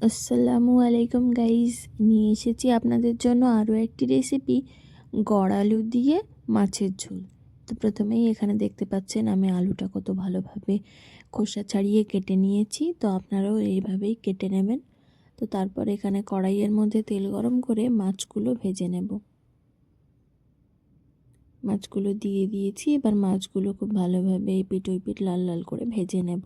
আসসালামু আলাইকুম গাইস, নিয়ে এসেছি আপনাদের জন্য আরও একটি রেসিপি, গড় আলু দিয়ে মাছের ঝোল। তো প্রথমেই এখানে দেখতে পাচ্ছেন আমি আলুটা কত ভালোভাবে খোসা ছাড়িয়ে কেটে নিয়েছি। তো আপনারাও এইভাবেই কেটে নেবেন। তো তারপর এখানে কড়াইয়ের মধ্যে তেল গরম করে মাছগুলো ভেজে নেব। মাছগুলো দিয়ে দিয়েছি, এবার মাছগুলো খুব ভালোভাবে এপিট ওপিট লাল লাল করে ভেজে নেব।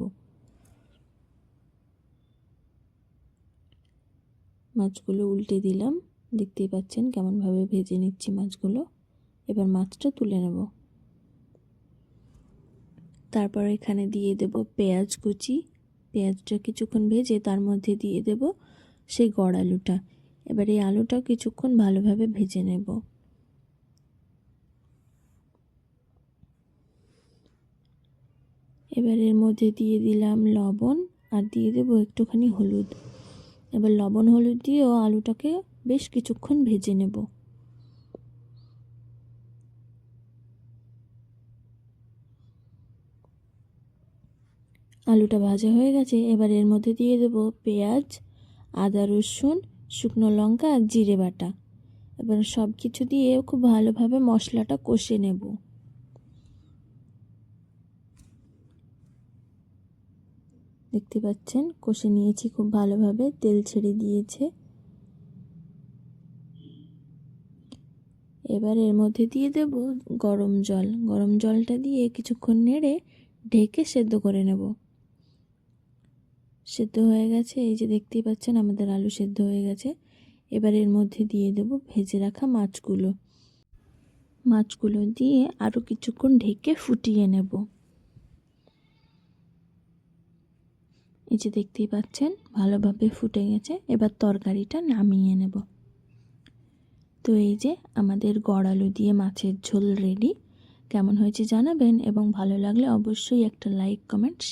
মাছগুলো উল্টে দিলাম, দেখতেই পাচ্ছেন কেমনভাবে ভেজে নিচ্ছি মাছগুলো। এবার মাছটা তুলে নেব। তারপর এখানে দিয়ে দেব পেঁয়াজ কুচি। পেঁয়াজটা কিছুক্ষণ ভেজে তার মধ্যে দিয়ে দেব সেই গড় আলুটা। এবার এই আলুটাও কিছুক্ষণ ভালোভাবে ভেজে নেব। এবার এর মধ্যে দিয়ে দিলাম লবণ আর দিয়ে দেব একটুখানি হলুদ। এবার লবণ হলুদ দিয়েও আলুটাকে বেশ কিছুক্ষণ ভেজে নেব। আলুটা ভাজা হয়ে গেছে, এবার এর মধ্যে দিয়ে দেব পেঁয়াজ, আদা রসুন, শুকনো লঙ্কা আর জিরে বাটা। এবার সব কিছু দিয়ে খুব ভালোভাবে মশলাটা কষে নেব। দেখতে পাচ্ছেন কষে নিয়েছি খুব ভালোভাবে, তেল ছেড়ে দিয়েছে। এবার এর মধ্যে দিয়ে দেব গরম জল। গরম জলটা দিয়ে কিছুক্ষণ নেড়ে ঢেকে সেদ্ধ করে নেব। সেদ্ধ হয়ে গেছে, এই যে দেখতেই পাচ্ছেন আমাদের আলু সেদ্ধ হয়ে গেছে। এবার এর মধ্যে দিয়ে দেব ভেজে রাখা মাছগুলো। মাছগুলো দিয়ে আরও কিছুক্ষণ ঢেকে ফুটিয়ে নেব। এই যে দেখতেই পাচ্ছেন ভালোভাবে ফুটে গেছে। এবার তরকারিটা নামিয়ে নেব। তো এই যে আমাদের গড় আলু দিয়ে মাছের ঝোল রেডি। কেমন হয়েছে জানাবেন এবং ভালো লাগলে অবশ্যই একটা লাইক কমেন্ট